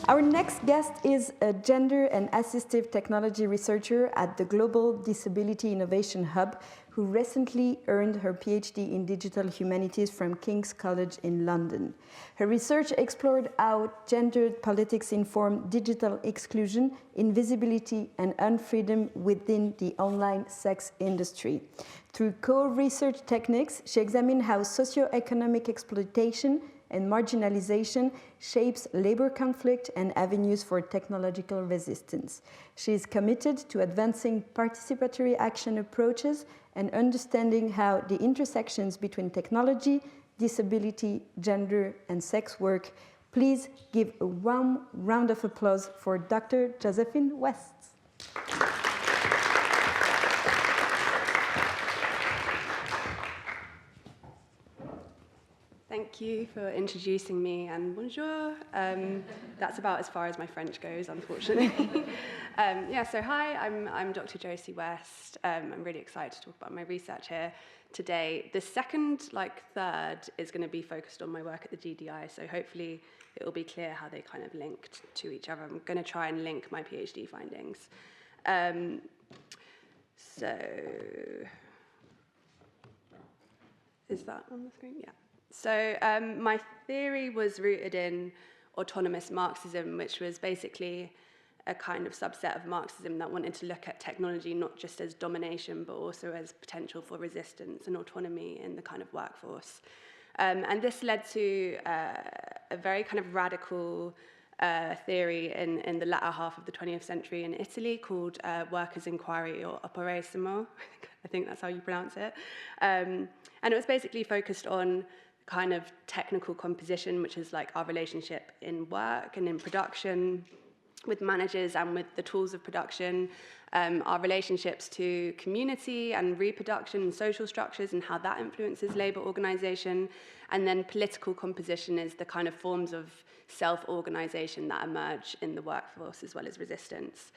Our next guest is a Gender and Assistive Technology researcher at the Global Disability Innovation Hub, who recently earned her Ph.D. in Digital Humanities from King's College in London. Her research explored how gendered politics inform digital exclusion, invisibility, and unfreedom within the online sex industry. Through co-research techniques, she examined how socioeconomic exploitation and marginalization shapes labor conflict and avenues for technological resistance. She is committed to advancing participatory action approaches and understanding how the intersections between technology, disability, gender, and sex work. Please give a warm round of applause for Dr. Josephine West. Thank you for introducing me, and bonjour. That's about as far as my French goes, unfortunately. So hi, I'm Dr. Josie West. I'm really excited to talk about my research here today. The second, third, is going to be focused on my work at the GDI, so hopefully it will be clear how they kind of linked to each other. I'm going to try and link my PhD findings. Is that on the screen? Yeah. So my theory was rooted in autonomous Marxism, which was basically a kind of subset of Marxism that wanted to look at technology not just as domination, but also as potential for resistance and autonomy in the kind of workforce. And this led to a very kind of radical theory in the latter half of the 20th century in Italy called workers' inquiry, or operaismo. I think that's how you pronounce it. And it was basically focused on kind of technical composition, which is like our relationship in work and in production with managers and with the tools of production, our relationships to community and reproduction and social structures and how that influences labor organization, and then political composition is the kind of forms of self-organization that emerge in the workforce as well as resistance.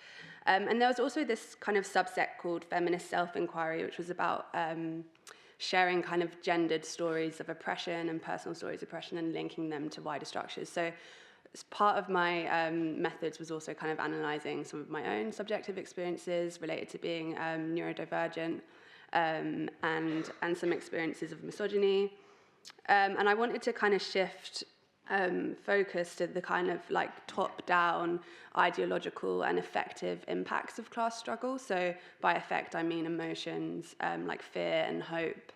And there was also this kind of subset called feminist self-inquiry, which was about sharing kind of gendered stories of oppression and personal stories of oppression and linking them to wider structures. So as part of my methods was also kind of analysing some of my own subjective experiences related to being neurodivergent and some experiences of misogyny. And I wanted to kind of shift focus to the kind of top-down ideological and effective impacts of class struggle. So by effect, I mean emotions like fear and hope.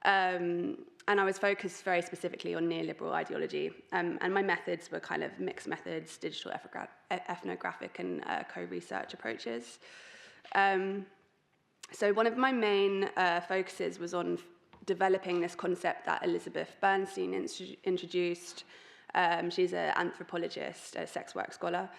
And I was focused very specifically on neoliberal ideology. And my methods were kind of mixed methods, digital ethnographic and co-research approaches. So one of my main focuses was on developing this concept that Elizabeth Bernstein introduced. She's an anthropologist, a sex work scholar.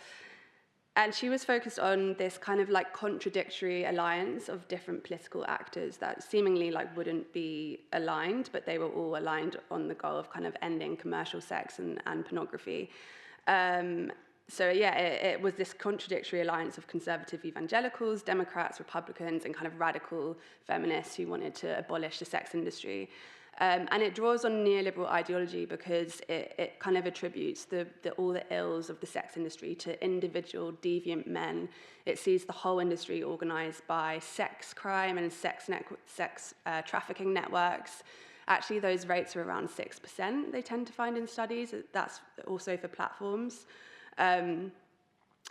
And she was focused on this kind of contradictory alliance of different political actors that seemingly wouldn't be aligned, but they were all aligned on the goal of kind of ending commercial sex and pornography. It was this contradictory alliance of conservative evangelicals, Democrats, Republicans, and kind of radical feminists who wanted to abolish the sex industry. And it draws on neoliberal ideology because it kind of attributes all the ills of the sex industry to individual deviant men. It sees the whole industry organized by sex crime and sex trafficking networks. Actually, those rates are around 6%, they tend to find in studies. That's also for platforms.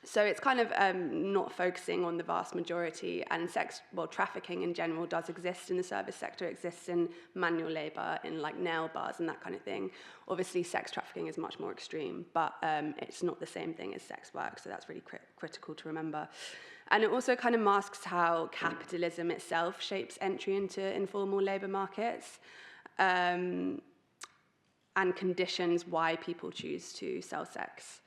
So it's kind of not focusing on the vast majority, and trafficking in general does exist in the service sector, exists in manual labor, in nail bars and that kind of thing. Obviously, sex trafficking is much more extreme, but it's not the same thing as sex work, so that's really critical to remember. And it also kind of masks how capitalism itself shapes entry into informal labor markets and conditions why people choose to sell sex.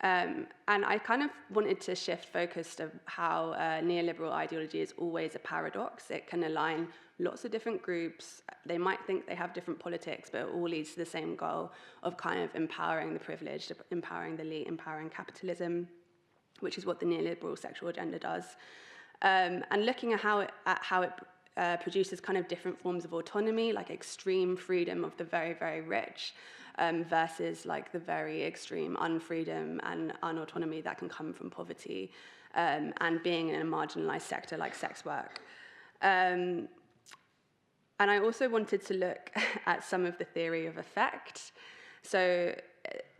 And I kind of wanted to shift focus to how neoliberal ideology is always a paradox. It can align lots of different groups. They might think they have different politics, but it all leads to the same goal of kind of empowering the privileged, empowering the elite, empowering capitalism, which is what the neoliberal sexual agenda does. And looking at how it produces kind of different forms of autonomy, like extreme freedom of the very, very rich, versus like the very extreme unfreedom and unautonomy that can come from poverty and being in a marginalized sector like sex work. And I also wanted to look at some of the theory of effect. So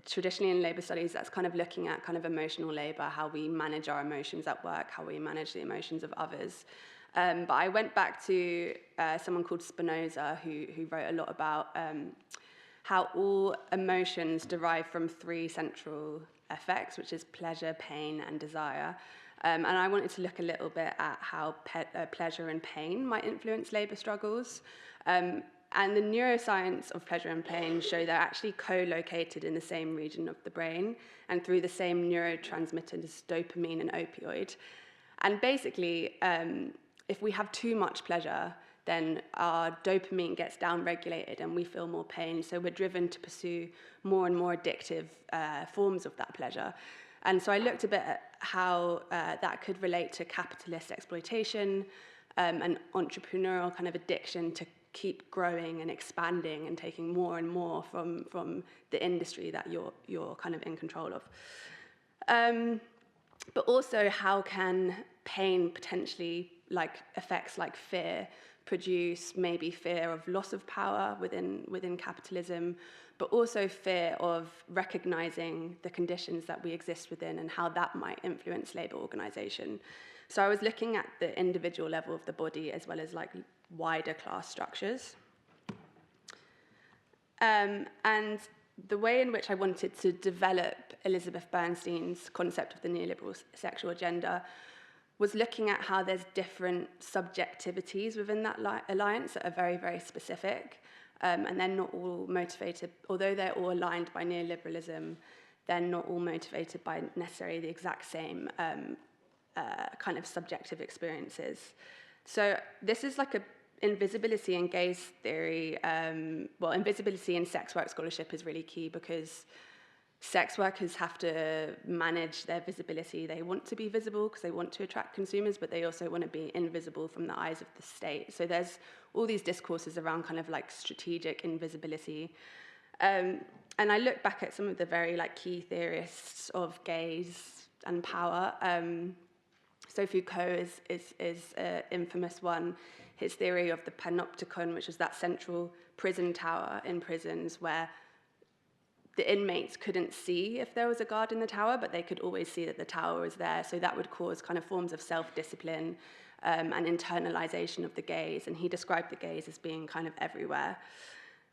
traditionally in labour studies, that's kind of looking at kind of emotional labour, how we manage our emotions at work, how we manage the emotions of others. But I went back to someone called Spinoza, who wrote a lot about how all emotions derive from three central effects, which is pleasure, pain, and desire. And I wanted to look a little bit at how pleasure and pain might influence labour struggles. And the neuroscience of pleasure and pain show they're actually co-located in the same region of the brain and through the same neurotransmitters, dopamine and opioid. And basically, if we have too much pleasure, then our dopamine gets downregulated and we feel more pain. So we're driven to pursue more and more addictive forms of that pleasure. And so I looked a bit at how that could relate to capitalist exploitation and entrepreneurial kind of addiction to keep growing and expanding and taking more and more from the industry that you're kind of in control of. But also how can pain potentially, like effects like fear, produce maybe fear of loss of power within capitalism, but also fear of recognizing the conditions that we exist within and how that might influence labor organization. So I was looking at the individual level of the body as well as like wider class structures. And the way in which I wanted to develop Elizabeth Bernstein's concept of the neoliberal sexual agenda was looking at how there's different subjectivities within that alliance that are very, very specific. And they're not all motivated, although they're all aligned by neoliberalism, they're not all motivated by necessarily the exact same kind of subjective experiences. So this is like a invisibility and gaze theory. Well, invisibility in sex work scholarship is really key because sex workers have to manage their visibility. They want to be visible because they want to attract consumers, but they also want to be invisible from the eyes of the state. So there's all these discourses around kind of like strategic invisibility. And I look back at some of the very like key theorists of gaze and power. So Foucault is an infamous one. His theory of the panopticon, which is that central prison tower in prisons where the inmates couldn't see if there was a guard in the tower, but they could always see that the tower was there. So that would cause kind of forms of self-discipline and internalization of the gaze. And he described the gaze as being kind of everywhere.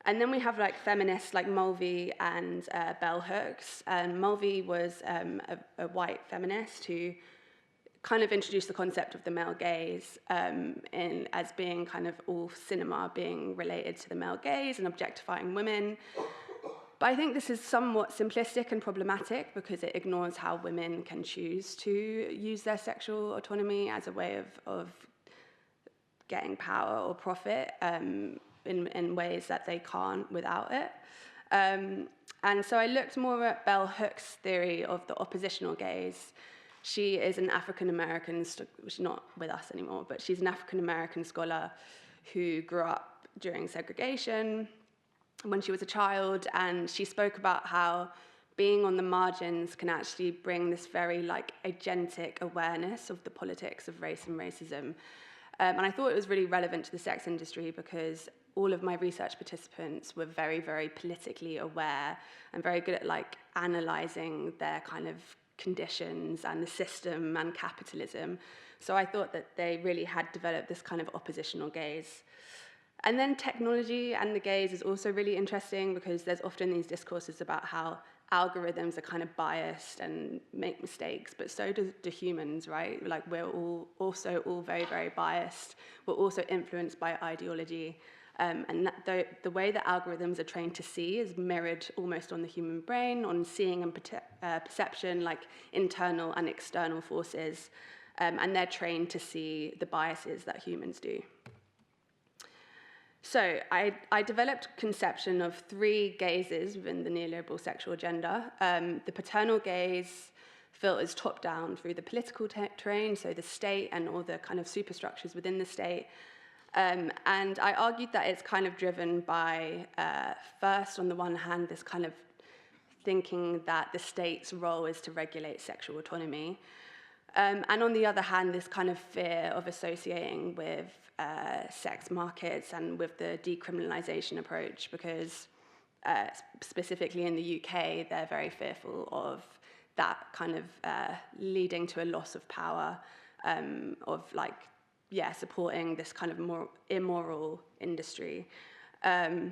And then we have like feminists like Mulvey and bell hooks. And Mulvey was a white feminist who kind of introduced the concept of the male gaze as being kind of all cinema being related to the male gaze and objectifying women. But I think this is somewhat simplistic and problematic because it ignores how women can choose to use their sexual autonomy as a way of getting power or profit in ways that they can't without it. And so I looked more at bell hooks' theory of the oppositional gaze. She is an African-American, she's not with us anymore, but she's an African-American scholar who grew up during segregation when she was a child, and she spoke about how being on the margins can actually bring this very like agentic awareness of the politics of race and racism. And I thought it was really relevant to the sex industry because all of my research participants were very, very politically aware and very good at like analyzing their kind of conditions and the system and capitalism. So I thought that they really had developed this kind of oppositional gaze. And then technology and the gaze is also really interesting because there's often these discourses about how algorithms are kind of biased and make mistakes, but so do humans, right? Like we're also all very, very biased. We're also influenced by ideology. And the way that algorithms are trained to see is mirrored almost on the human brain, on seeing and perception, like internal and external forces. And they're trained to see the biases that humans do. So I developed a conception of three gazes within the neoliberal sexual agenda. The paternal gaze filters top down through the political terrain, so the state and all the kind of superstructures within the state. And I argued that it's kind of driven by, first, on the one hand, this kind of thinking that the state's role is to regulate sexual autonomy. And on the other hand, this kind of fear of associating with sex markets and with the decriminalisation approach, because specifically in the UK, they're very fearful of that kind of leading to a loss of power, of supporting this kind of more immoral industry. And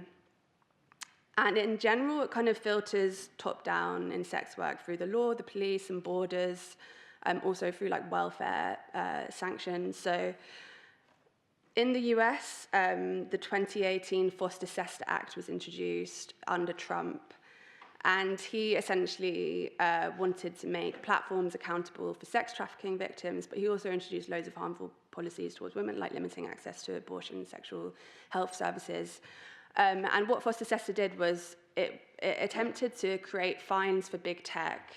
in general, it kind of filters top down in sex work through the law, the police and borders, also through welfare sanctions. So in the US, the 2018 Foster-Sester Act was introduced under Trump, and he essentially wanted to make platforms accountable for sex trafficking victims, but he also introduced loads of harmful policies towards women, like limiting access to abortion and sexual health services. And what Foster-Sester did was it attempted to create fines for big tech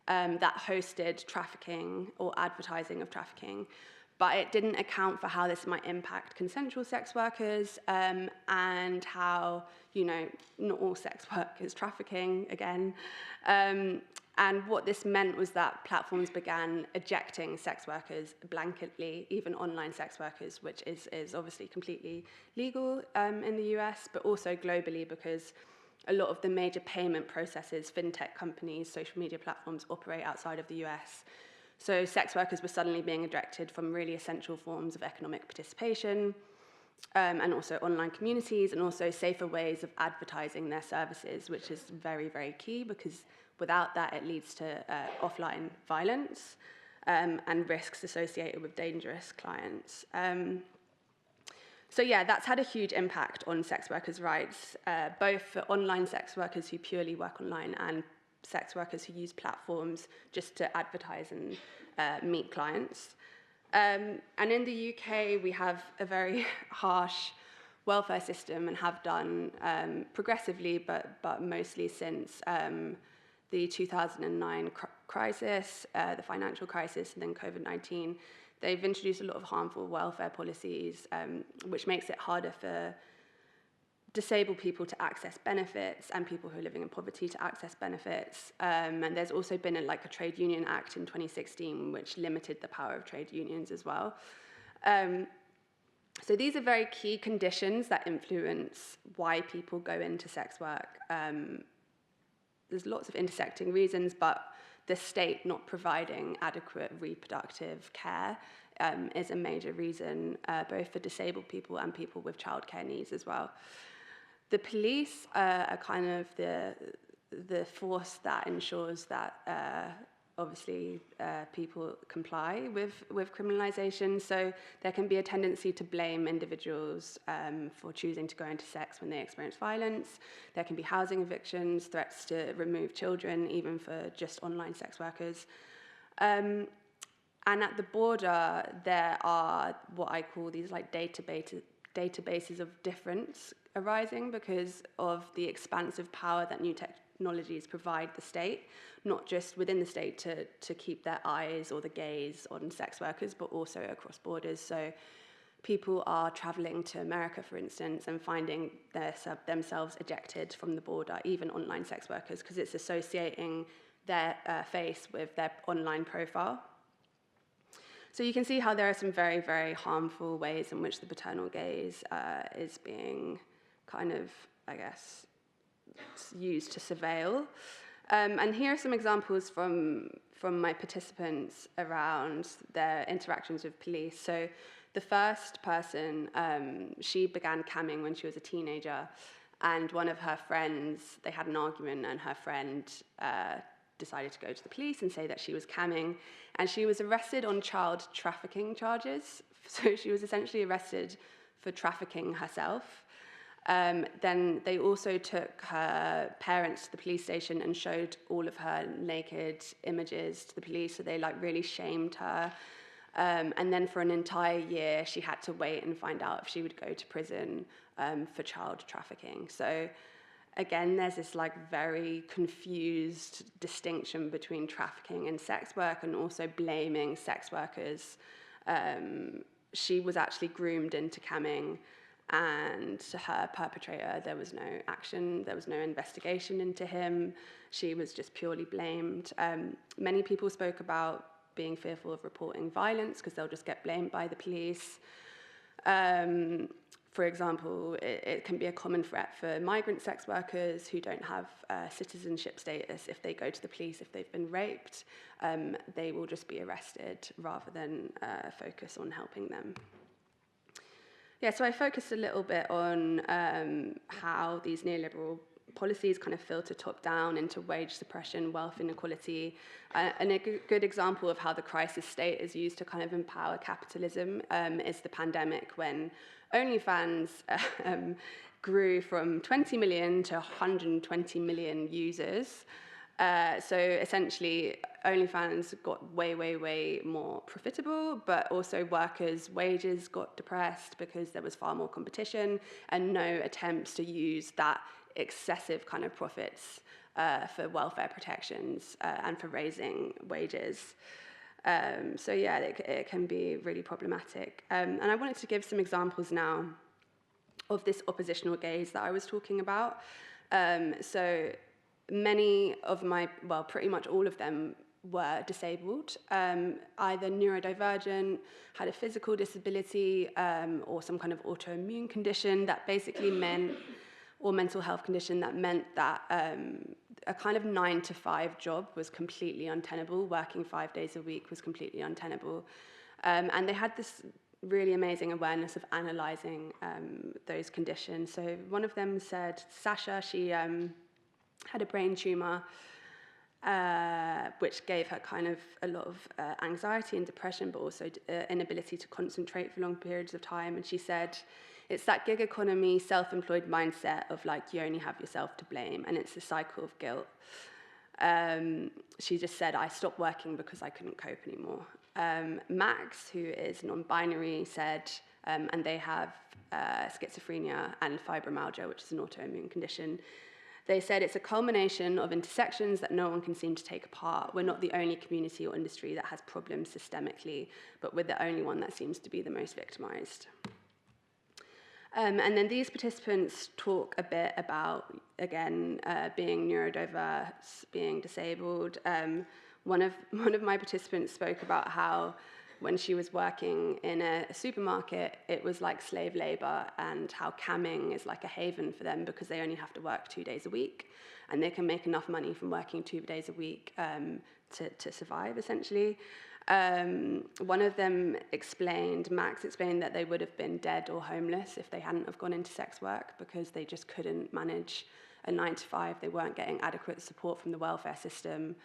that hosted trafficking or advertising of trafficking, but it didn't account for how this might impact consensual sex workers, and how, not all sex work is trafficking, again. And what this meant was that platforms began ejecting sex workers blanketly, even online sex workers, which is obviously completely legal in the US, but also globally, because a lot of the major payment processes, fintech companies, social media platforms operate outside of the US. So sex workers were suddenly being ejected from really essential forms of economic participation, and also online communities, and also safer ways of advertising their services, which is very, very key, because without that, it leads to offline violence and risks associated with dangerous clients. So yeah, that's had a huge impact on sex workers' rights, both for online sex workers who purely work online and sex workers who use platforms just to advertise and meet clients. And in the UK, we have a very harsh welfare system, and have done progressively, but mostly since the 2009 crisis, the financial crisis, and then COVID-19. They've introduced a lot of harmful welfare policies, which makes it harder for disabled people to access benefits and people who are living in poverty to access benefits. And there's also been a Trade Union Act in 2016, which limited the power of trade unions as well. So these are very key conditions that influence why people go into sex work. There's lots of intersecting reasons, but the state not providing adequate reproductive care is a major reason, both for disabled people and people with childcare needs as well. The police are kind of the force that ensures that obviously people comply with criminalisation. So there can be a tendency to blame individuals for choosing to go into sex when they experience violence. There can be housing evictions, threats to remove children, even for just online sex workers. And at the border, there are what I call these databases of difference arising because of the expansive power that new technologies provide the state, not just within the state to keep their eyes or the gaze on sex workers, but also across borders. So people are traveling to America, for instance, and finding themselves ejected from the border, even online sex workers, because it's associating their face with their online profile. So you can see how there are some very, very harmful ways in which the paternal gaze is being kind of, I guess, used to surveil. And here are some examples from my participants around their interactions with police. So the first person, she began camming when she was a teenager, and one of her friends, they had an argument, and her friend decided to go to the police and say that she was camming, and she was arrested on child trafficking charges. So she was essentially arrested for trafficking herself. Then they also took her parents to the police station and showed all of her naked images to the police, so they really shamed her. And then for an entire year, she had to wait and find out if she would go to prison for child trafficking. So again, there's this very confused distinction between trafficking and sex work, and also blaming sex workers she was actually groomed into camming, and her perpetrator, there was no action, there was no investigation into him. She was just purely blamed. Many people spoke about being fearful of reporting violence because they'll just get blamed by the police. For example, it can be a common threat for migrant sex workers who don't have citizenship status. If they go to the police, if they've been raped, they will just be arrested rather than focus on helping them. Yeah, so I focused a little bit on how these neoliberal policies kind of filter top-down into wage suppression, wealth inequality, and a good example of how the crisis state is used to kind of empower capitalism is the pandemic, when OnlyFans grew from 20 million to 120 million users. So essentially, OnlyFans got way more profitable, but also workers' wages got depressed because there was far more competition and no attempts to use that excessive kind of profits for welfare protections and for raising wages. So yeah, it can be really problematic. And I wanted to give some examples now of this oppositional gaze that I was talking about. So many of pretty much all of them were disabled, either neurodivergent, had a physical disability, or some kind of autoimmune condition that basically meant, or mental health condition that meant that a kind of 9-to-5 job was completely untenable. Working 5 days a week was completely untenable. And they had this really amazing awareness of analysing those conditions. So one of them said, Sasha, she had a brain tumour, which gave her kind of a lot of anxiety and depression, but also inability to concentrate for long periods of time. And she said, it's that gig economy, self-employed mindset of like, you only have yourself to blame, and it's a cycle of guilt. She just said, I stopped working because I couldn't cope anymore. Max, who is non-binary, said, and they have schizophrenia and fibromyalgia, which is an autoimmune condition. They said it's a culmination of intersections that no one can seem to take apart. We're not the only community or industry that has problems systemically, but we're the only one that seems to be the most victimized. And then these participants talk a bit about, again, being neurodiverse, being disabled. One of my participants spoke about how when she was working in a supermarket, it was like slave labor, and how camming is like a haven for them because they only have to work 2 days a week, and they can make enough money from working 2 days a week to survive, essentially. One of them Max explained that they would have been dead or homeless if they hadn't have gone into sex work because they just couldn't manage a 9-to-5. They weren't getting adequate support from the welfare system.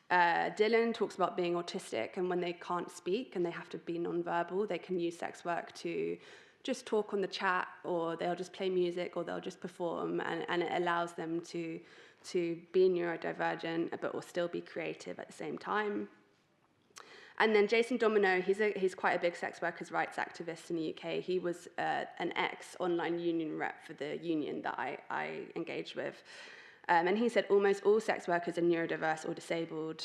Dylan talks about being autistic, and when they can't speak and they have to be nonverbal, they can use sex work to just talk on the chat, or they'll just play music, or they'll just perform, and it allows them to be neurodivergent but will still be creative at the same time. And then Jason Domino, he's quite a big sex workers' rights activist in the UK. He was an ex-online union rep for the union that I engaged with. And he said almost all sex workers are neurodiverse or disabled.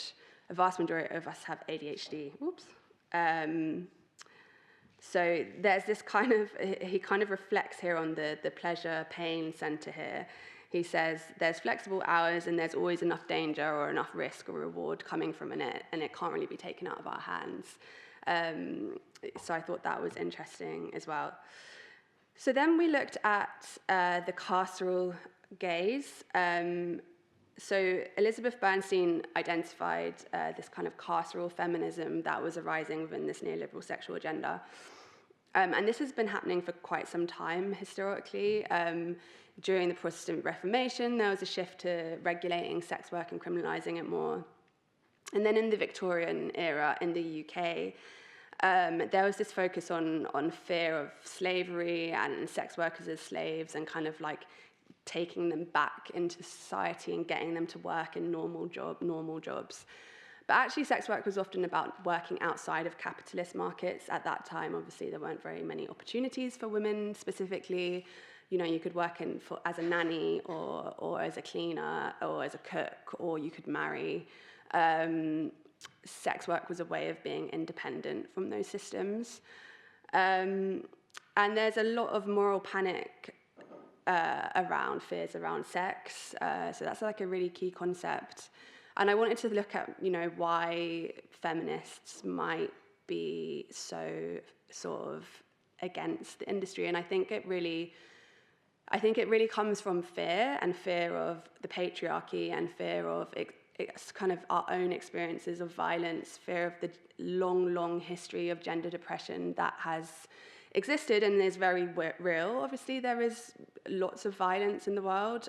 A vast majority of us have ADHD. Whoops. So there's this he kind of reflects here on the pleasure-pain center here. He says there's flexible hours and there's always enough danger or enough risk or reward coming from it, and it can't really be taken out of our hands. So I thought that was interesting as well. So then we looked at the carceral gaze. So Elizabeth Bernstein identified this kind of carceral feminism that was arising within this neoliberal sexual agenda. And this has been happening for quite some time historically. During the Protestant Reformation, there was a shift to regulating sex work and criminalising it more. And then in the Victorian era in the UK, there was this focus on fear of slavery and sex workers as slaves, and kind of like taking them back into society and getting them to work in normal jobs. But actually, sex work was often about working outside of capitalist markets. At that time, obviously, there weren't very many opportunities for women specifically. You know, you could work as a nanny or as a cleaner or as a cook, or you could marry. sex work was a way of being independent from those systems. And there's a lot of moral panic around fears around sex. So that's like a really key concept. And I wanted to look at, why feminists might be so sort of against the industry. And I think it really comes from fear of the patriarchy and fear of it's kind of our own experiences of violence, fear of the long, long history of gender depression that has existed and is very real. Obviously, there is lots of violence in the world,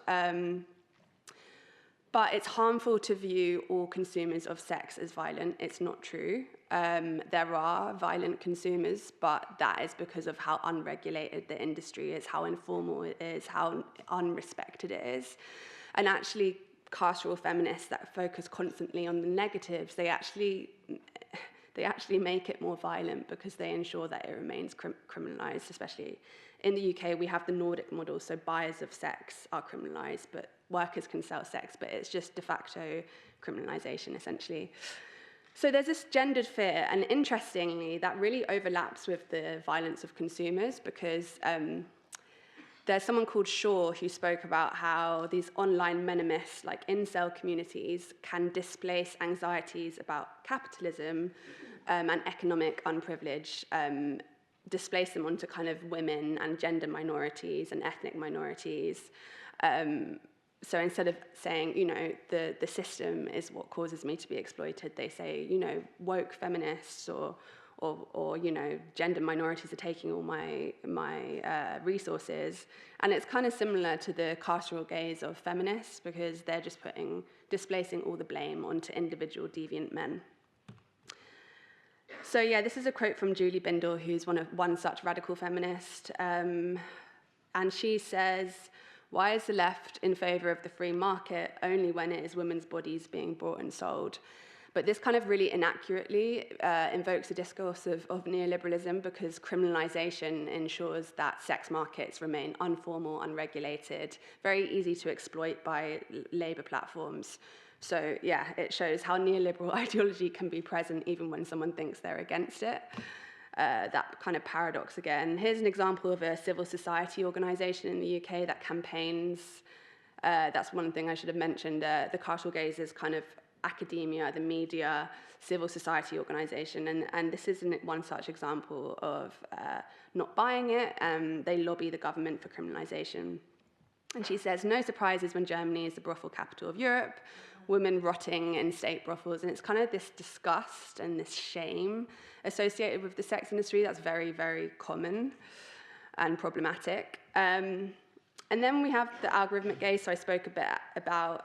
but it's harmful to view all consumers of sex as violent. It's not true. There are violent consumers, but that is because of how unregulated the industry is, how informal it is, how unrespected it is. And actually, carceral feminists that focus constantly on the negatives, they actually make it more violent because they ensure that it remains criminalized. Especially in the UK, we have the Nordic model, so buyers of sex are criminalized, but workers can sell sex, but it's just de facto criminalization, essentially. So there's this gendered fear, and interestingly, that really overlaps with the violence of consumers, because there's someone called Shaw who spoke about how these online menimists, like incel communities, can displace anxieties about capitalism and economic unprivilege, displace them onto kind of women and gender minorities and ethnic minorities. So instead of saying, the system is what causes me to be exploited, they say, woke feminists or gender minorities are taking all my resources. And it's kind of similar to the carceral gaze of feminists, because they're just displacing all the blame onto individual deviant men. So yeah, this is a quote from Julie Bindel, who's one such radical feminist. And she says, "Why is the left in favor of the free market only when it is women's bodies being bought and sold?" But this kind of really inaccurately invokes a discourse of neoliberalism, because criminalization ensures that sex markets remain informal, unregulated, very easy to exploit by labor platforms. So yeah, it shows how neoliberal ideology can be present even when someone thinks they're against it. That kind of paradox again. Here's an example of a civil society organization in the UK that campaigns. That's one thing I should have mentioned. The carceral gaze is kind of academia, the media, civil society organization, and this is one such example of not buying it. They lobby the government for criminalization. And she says, "No surprises when Germany is the brothel capital of Europe, women rotting in state brothels." And it's kind of this disgust and this shame associated with the sex industry that's very, very common and problematic. And then we have the algorithmic gaze. So I spoke a bit about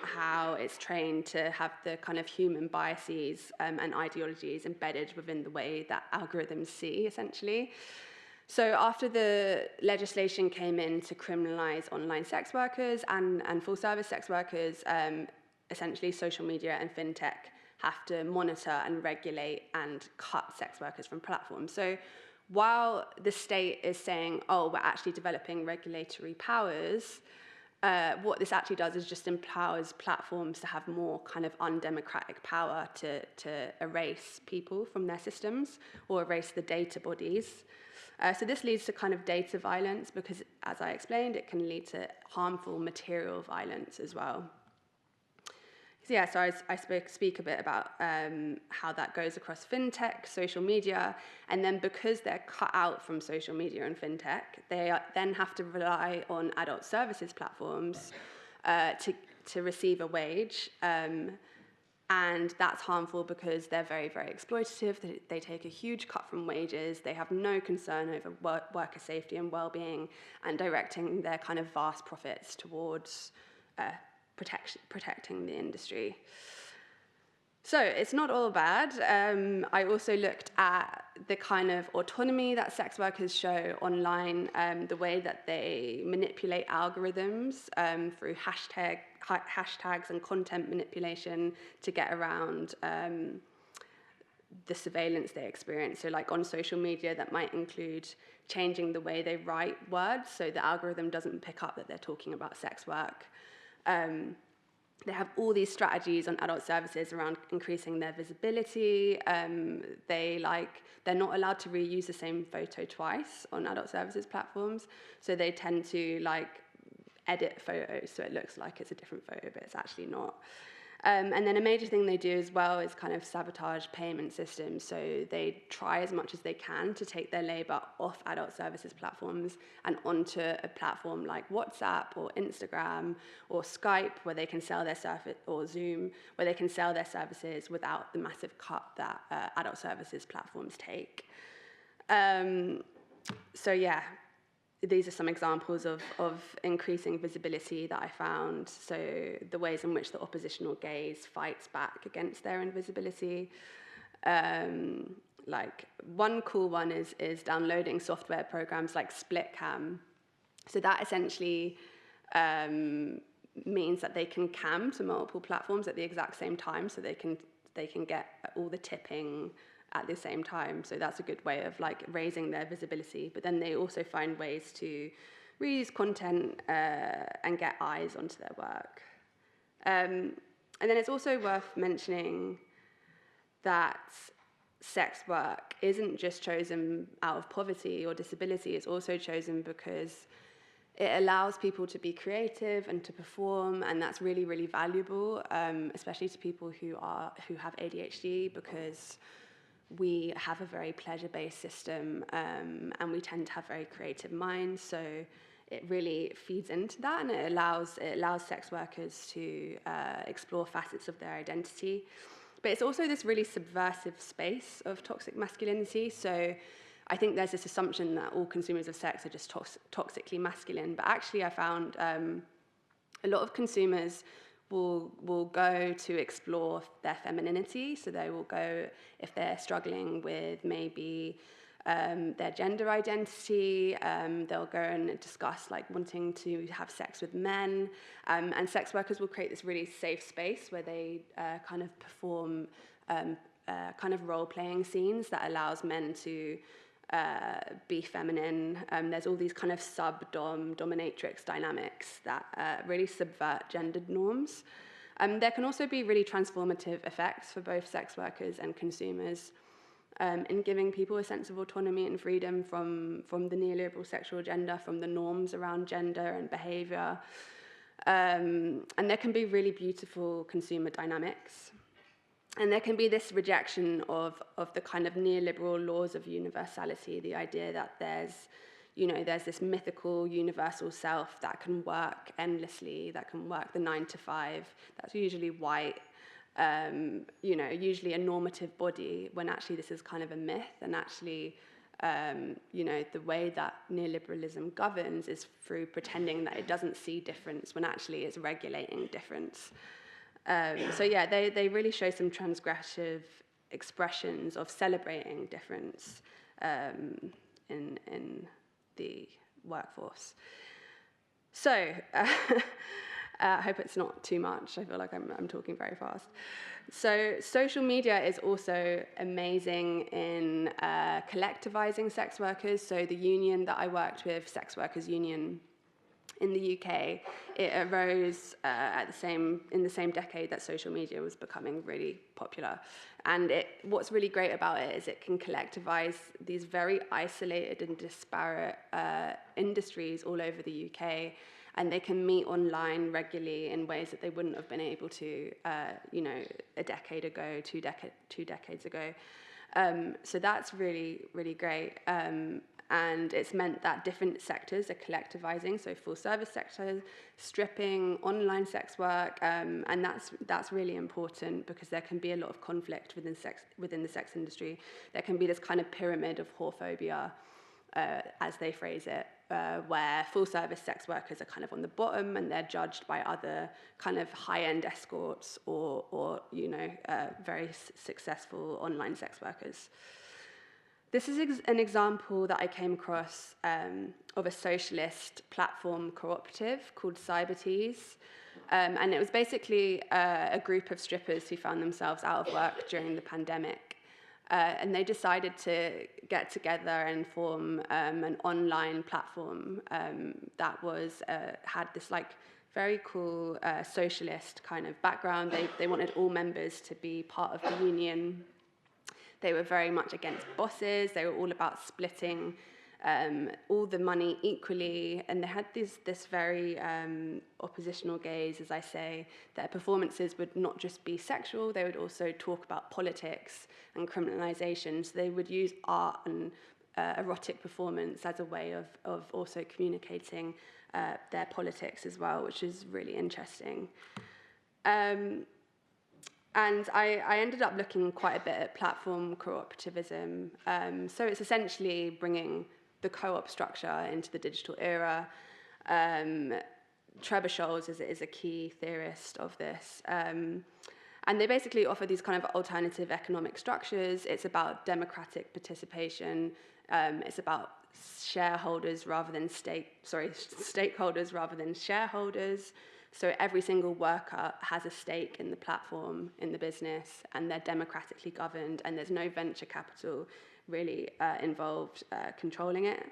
how it's trained to have the kind of human biases and ideologies embedded within the way that algorithms see, essentially. So after the legislation came in to criminalize online sex workers and full-service sex workers, essentially social media and fintech have to monitor and regulate and cut sex workers from platforms. So while the state is saying, oh, we're actually developing regulatory powers, what this actually does is just empowers platforms to have more kind of undemocratic power to erase people from their systems or erase the data bodies. So this leads to kind of data violence because, as I explained, it can lead to harmful material violence as well. So yeah, so I speak a bit about how that goes across fintech, social media, and then because they're cut out from social media and fintech, they then have to rely on adult services platforms to receive a wage. And that's harmful because they're very, very exploitative. They take a huge cut from wages. They have no concern over worker safety and well-being, and directing their kind of vast profits towards protecting the industry. So it's not all bad. I also looked at the kind of autonomy that sex workers show online, the way that they manipulate algorithms through hashtags and content manipulation to get around the surveillance they experience. So like on social media, that might include changing the way they write words so the algorithm doesn't pick up that they're talking about sex work. They have all these strategies on adult services around increasing their visibility. They're not allowed to reuse the same photo twice on adult services platforms, so they tend to edit photos so it looks like it's a different photo, but it's actually not. And then a major thing they do as well is kind of sabotage payment systems. So they try as much as they can to take their labour off adult services platforms and onto a platform like WhatsApp or Instagram or Skype, where they can sell their service, or Zoom, where they can sell their services without the massive cut that adult services platforms take. So yeah. These are some examples of increasing visibility that I found. So the ways in which the oppositional gaze fights back against their invisibility. Like one cool one is downloading software programs like SplitCam. So that essentially means that they can cam to multiple platforms at the exact same time, so they can get all the tipping at the same time. So that's a good way of raising their visibility. But then they also find ways to reuse content and get eyes onto their work. And then it's also worth mentioning that sex work isn't just chosen out of poverty or disability. It's also chosen because it allows people to be creative and to perform, and that's really, really valuable, especially to people who have ADHD, because we have a very pleasure-based system, and we tend to have very creative minds. So it really feeds into that, and it allows sex workers to explore facets of their identity. But it's also this really subversive space of toxic masculinity. So I think there's this assumption that all consumers of sex are just toxically masculine. But actually, I found a lot of consumers will go to explore their femininity. So they will go, if they're struggling with maybe their gender identity, they'll go and discuss wanting to have sex with men, and sex workers will create this really safe space where they kind of perform kind of role-playing scenes that allows men to be feminine. There's all these kind of sub-dom, dominatrix dynamics that really subvert gendered norms. There can also be really transformative effects for both sex workers and consumers in giving people a sense of autonomy and freedom from the neoliberal sexual agenda, from the norms around gender and behaviour. And there can be really beautiful consumer dynamics. And there can be this rejection of the kind of neoliberal laws of universality, the idea that there's this mythical universal self that can work endlessly, that can work the 9 to 5, that's usually white, usually a normative body, when actually this is kind of a myth. And actually, the way that neoliberalism governs is through pretending that it doesn't see difference when actually it's regulating difference. So yeah, they really show some transgressive expressions of celebrating difference in the workforce. So I hope it's not too much. I feel like I'm talking very fast. So social media is also amazing in collectivizing sex workers. So the union that I worked with, Sex Workers Union, in the UK, it arose in the same decade that social media was becoming really popular. And what's really great about it is it can collectivize these very isolated and disparate industries all over the UK, and they can meet online regularly in ways that they wouldn't have been able to, a decade ago, two decades ago. So that's really, really great. And it's meant that different sectors are collectivizing, so full service sector, stripping, online sex work, and that's really important because there can be a lot of conflict within the sex industry. There can be this kind of pyramid of whorephobia, as they phrase it, where full service sex workers are kind of on the bottom and they're judged by other kind of high-end escorts or very successful online sex workers. This is an example that I came across of a socialist platform cooperative called Assises. And it was basically a group of strippers who found themselves out of work during the pandemic. And they decided to get together and form an online platform that had this very cool socialist kind of background. They wanted all members to be part of the union. They were very much against bosses. They were all about splitting all the money equally, and they had this very oppositional gaze, as I say. Their performances would not just be sexual, they would also talk about politics and criminalization. So they would use art and erotic performance as a way of also communicating their politics as well, which is really interesting. And I ended up looking quite a bit at platform cooperativism. So it's essentially bringing the co-op structure into the digital era. Trebuchet is a key theorist of this. And they basically offer these kind of alternative economic structures. It's about democratic participation. It's about stakeholders rather than shareholders. So every single worker has a stake in the platform, in the business, and they're democratically governed, and there's no venture capital really involved controlling it.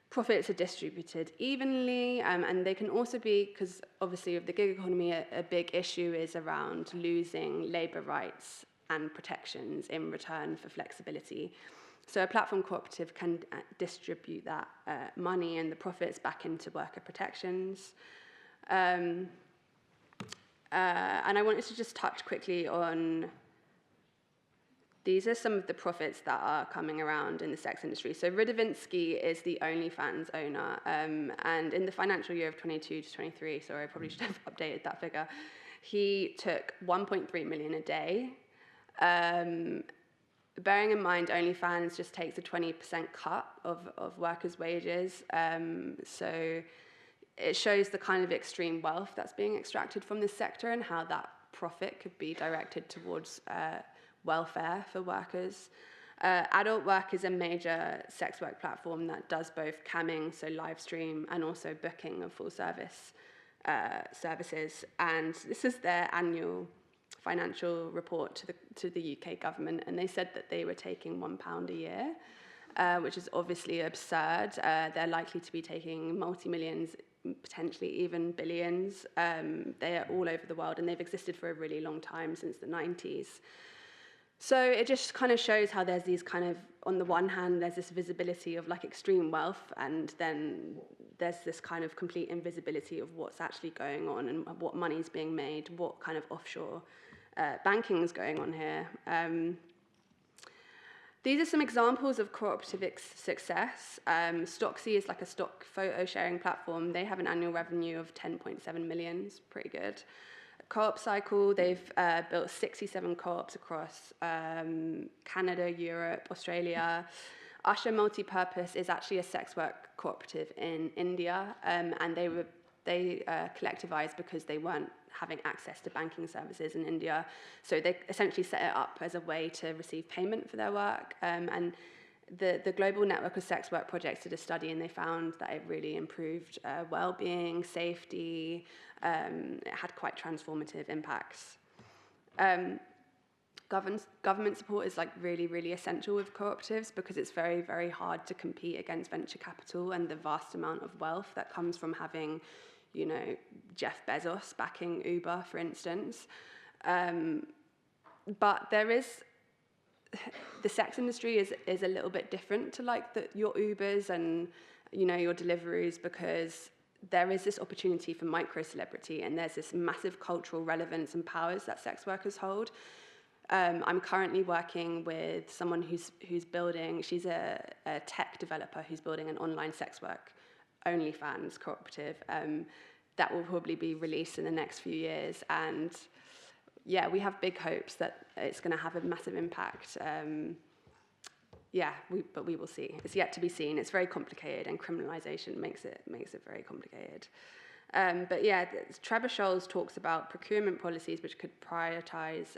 Profits are distributed evenly, and they can also be, because obviously of the gig economy, a big issue is around losing labor rights and protections in return for flexibility. So a platform cooperative can distribute that money and the profits back into worker protections. And I wanted to just touch quickly on, these are some of the profits that are coming around in the sex industry. So Rudovinsky is the OnlyFans owner, and in the financial year of 22 to 23, sorry, I probably should have updated that figure, he took 1.3 million a day. Bearing in mind, OnlyFans just takes a 20% cut of workers' wages, so it shows the kind of extreme wealth that's being extracted from this sector and how that profit could be directed towards welfare for workers. Adult Work is a major sex work platform that does both camming, so live stream, and also booking of full service services. And this is their annual financial report to the UK government, and they said that they were taking £1 a year, which is obviously absurd. They're likely to be taking multi-millions, potentially even billions. They are all over the world, and they've existed for a really long time, since the 90s. So it just kind of shows how there's these kind of, on the one hand, there's this visibility of like extreme wealth, and then there's this kind of complete invisibility of what's actually going on and what money's being made, what kind of offshore banking is going on here. These are some examples of cooperative success. Stocksy is like a stock photo sharing platform. They have an annual revenue of 10.7 million, it's pretty good. Co-op Cycle, they've built 67 co-ops across Canada, Europe, Australia. Usher Multipurpose is actually a sex work cooperative in India, and they collectivized because they weren't having access to banking services in India. So they essentially set it up as a way to receive payment for their work. And the Global Network of Sex Work Projects did a study, and they found that it really improved well-being, safety. It had quite transformative impacts. Government support is like really, really essential with cooperatives, because it's very, very hard to compete against venture capital and the vast amount of wealth that comes from having, you know, Jeff Bezos backing Uber, for instance. But there is, the sex industry is a little bit different to like your Ubers and, you know, your Deliveroo's, because there is this opportunity for micro-celebrity, and there's this massive cultural relevance and powers that sex workers hold. I'm currently working with someone who's building, she's a tech developer who's building an online sex work OnlyFans cooperative that will probably be released in the next few years. And yeah, we have big hopes that it's going to have a massive impact. But we will see. It's yet to be seen. It's very complicated, and criminalization makes it very complicated. But yeah, Trebuchet talks about procurement policies which could prioritize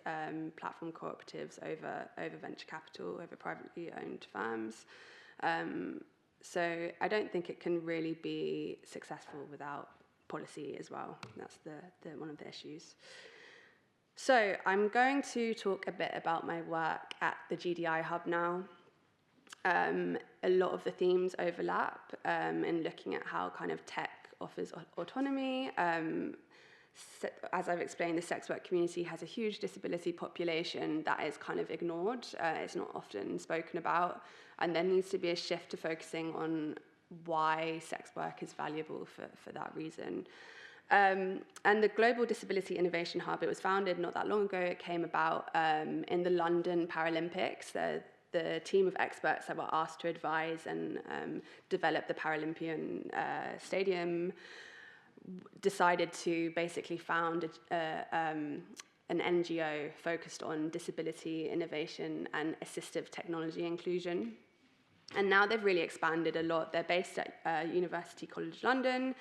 platform cooperatives over venture capital, over privately owned firms. So I don't think it can really be successful without policy as well. That's the one of the issues. So I'm going to talk a bit about my work at the GDI Hub now. A lot of the themes overlap in looking at how kind of tech offers autonomy. As I've explained, the sex work community has a huge disability population that is kind of ignored. It's not often spoken about, and there needs to be a shift to focusing on why sex work is valuable for that reason. And the Global Disability Innovation Hub, it was founded not that long ago. It came about in the London Paralympics. The team of experts that were asked to advise and develop the Paralympian stadium decided to basically found an NGO focused on disability innovation and assistive technology inclusion. And now they've really expanded a lot. They're based at University College London,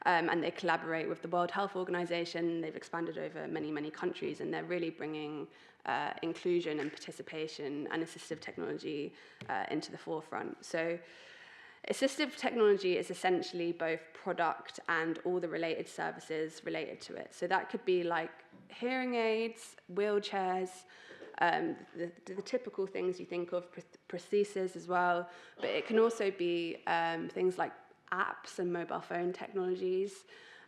and they collaborate with the World Health Organization. They've expanded over many, many countries, and they're really bringing inclusion and participation and assistive technology into the forefront. So assistive technology is essentially both product and all the related services related to it. So that could be like hearing aids, wheelchairs, the typical things you think of, prostheses as well, but it can also be things like apps and mobile phone technologies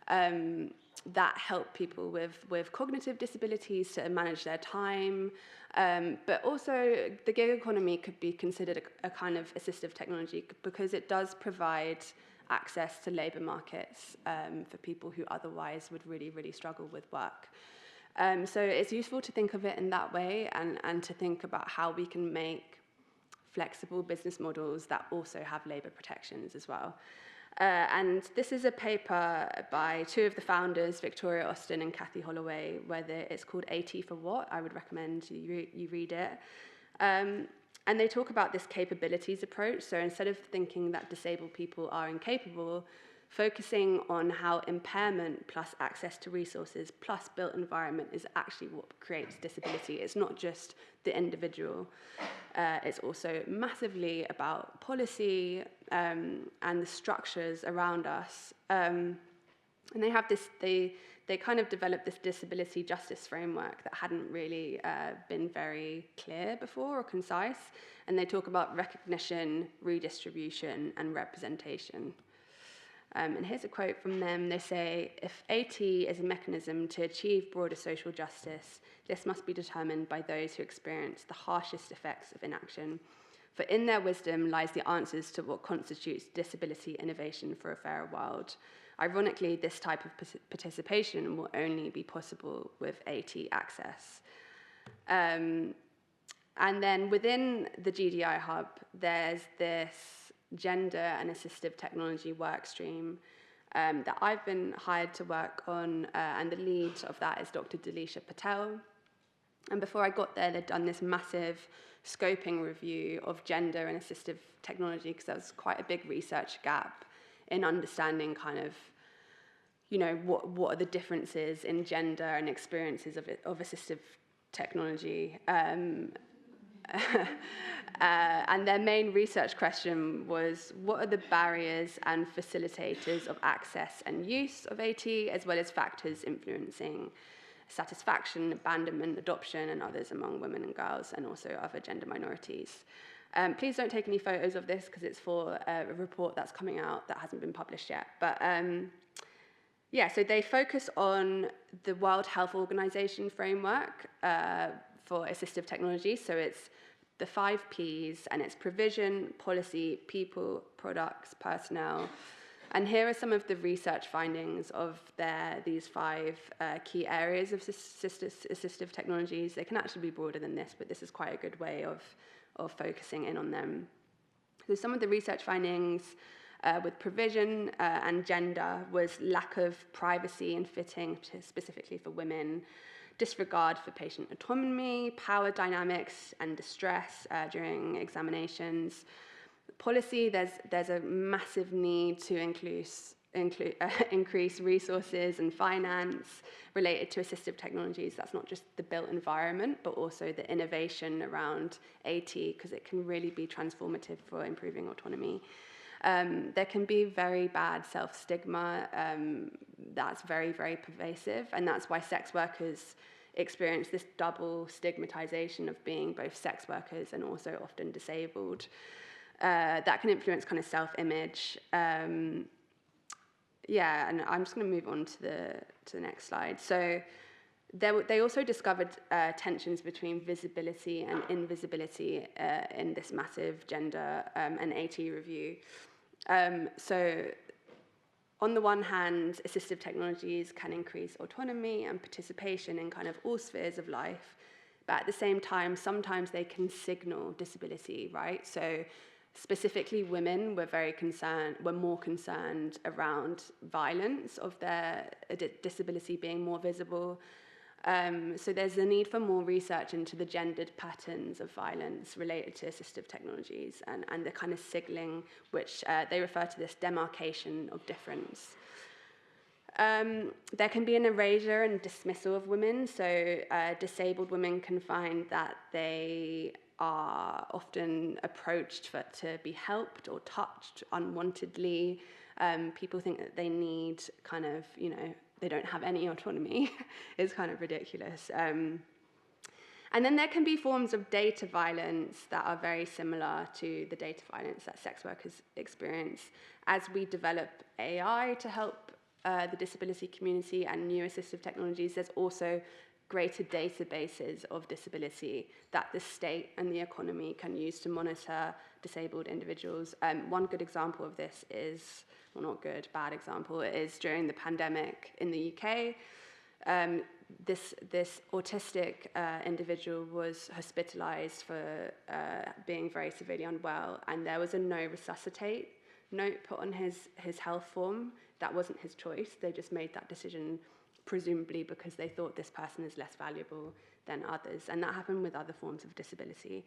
that help people with cognitive disabilities to manage their time, but also the gig economy could be considered a kind of assistive technology because it does provide access to labour markets for people who otherwise would really, really struggle with work. So it's useful to think of it in that way and to think about how we can make flexible business models that also have labour protections as well. And this is a paper by two of the founders, Victoria Austin and Kathy Holloway, where it's called AT for What. I would recommend you read it. And they talk about this capabilities approach. So instead of thinking that disabled people are incapable, focusing on how impairment plus access to resources plus built environment is actually what creates disability. It's not just the individual. It's also massively about policy and the structures around us. And they have this, they kind of developed this disability justice framework that hadn't really been very clear before or concise. And they talk about recognition, redistribution, and representation. And here's a quote from them. They say, if AT is a mechanism to achieve broader social justice, this must be determined by those who experience the harshest effects of inaction. For in their wisdom lies the answers to what constitutes disability innovation for a fairer world. Ironically, this type of participation will only be possible with AT access. And then within the GDI Hub, there's this Gender and Assistive Technology work stream that I've been hired to work on, and the lead of that is Dr. Delisha Patel. And before I got there, they'd done this massive scoping review of gender and assistive technology because there was quite a big research gap in understanding kind of, you know, what are the differences in gender and experiences of assistive technology. And their main research question was, what are the barriers and facilitators of access and use of AT, as well as factors influencing satisfaction, abandonment, adoption, and others among women and girls, and also other gender minorities. Please don't take any photos of this because it's for a report that's coming out that hasn't been published yet. But yeah, so they focus on the World Health Organization framework for assistive technology. So it's the 5 Ps, and it's provision, policy, people, products, personnel. And here are some of the research findings of these 5 key areas of assistive technologies. They can actually be broader than this, but this is quite a good way of focusing in on them. So some of the research findings with provision and gender was lack of privacy and fitting, specifically for women, disregard for patient autonomy, power dynamics, and distress during examinations. Policy, there's a massive need to increase resources and finance related to assistive technologies. That's not just the built environment, but also the innovation around AT, because it can really be transformative for improving autonomy. There can be very bad self-stigma that's very, very pervasive, and that's why sex workers experience this double stigmatization of being both sex workers and also often disabled. That can influence kind of self-image. yeah, and I'm just going to move on to the next slide. So they also discovered tensions between visibility and invisibility in this massive gender and AT review. So on the one hand, assistive technologies can increase autonomy and participation in kind of all spheres of life, but at the same time, sometimes they can signal disability, right? So specifically women were more concerned around violence of their disability being more visible. So there's a need for more research into the gendered patterns of violence related to assistive technologies and the kind of signaling, which they refer to this demarcation of difference. There can be an erasure and dismissal of women. So disabled women can find that they are often approached to be helped or touched unwantedly. People think that they need kind of, they don't have any autonomy. It's kind of ridiculous. And then there can be forms of data violence that are very similar to the data violence that sex workers experience. As we develop AI to help the disability community and new assistive technologies, there's also greater databases of disability that the state and the economy can use to monitor disabled individuals. One good example of this is, well, not good, bad example, is during the pandemic in the UK. This autistic individual was hospitalized for being very severely unwell, and there was a no resuscitate note put on his health form. That wasn't his choice. They just made that decision presumably because they thought this person is less valuable than others, and that happened with other forms of disability.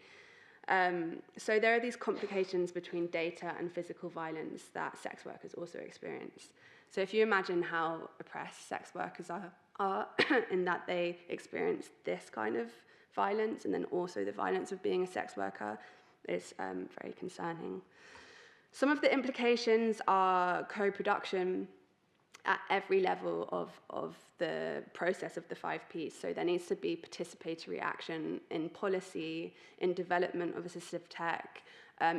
So there are these complications between data and physical violence that sex workers also experience. So if you imagine how oppressed sex workers are in that they experience this kind of violence and then also the violence of being a sex worker, it's very concerning. Some of the implications are co-production at every level of the process of the 5 Ps. So there needs to be participatory action in policy, in development of assistive tech,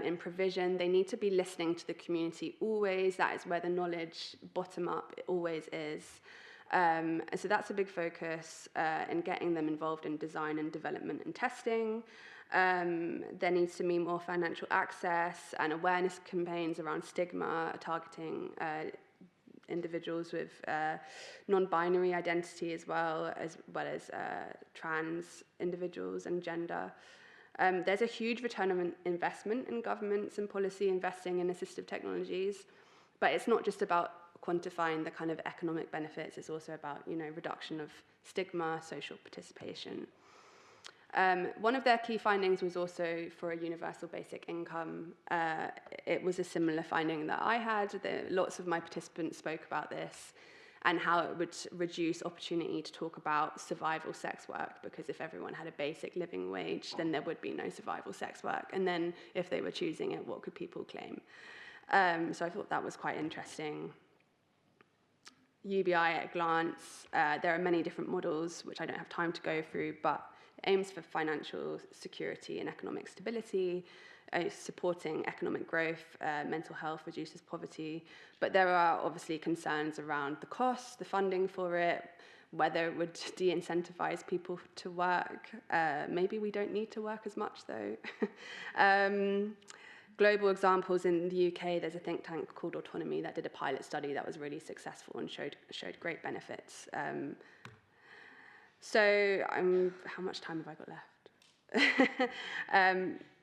in provision. They need to be listening to the community always. That is where the knowledge bottom up always is. And so that's a big focus in getting them involved in design and development and testing. There needs to be more financial access and awareness campaigns around stigma, targeting individuals with non-binary identity as well as trans individuals and gender. There's a huge return on investment in governments and policy investing in assistive technologies, but it's not just about quantifying the kind of economic benefits, it's also about reduction of stigma, social participation. One of their key findings was also for a universal basic income. It was a similar finding that I had. Lots of my participants spoke about this and how it would reduce opportunity to talk about survival sex work, because if everyone had a basic living wage, then there would be no survival sex work. And then if they were choosing it, what could people claim? So I thought that was quite interesting. UBI at a glance, there are many different models, which I don't have time to go through, but aims for financial security and economic stability, supporting economic growth, mental health, reduces poverty. But there are obviously concerns around the cost, the funding for it, whether it would de-incentivize people to work. Maybe we don't need to work as much, though. Global examples in the UK, there's a think tank called Autonomy that did a pilot study that was really successful and showed great benefits. So how much time have I got left?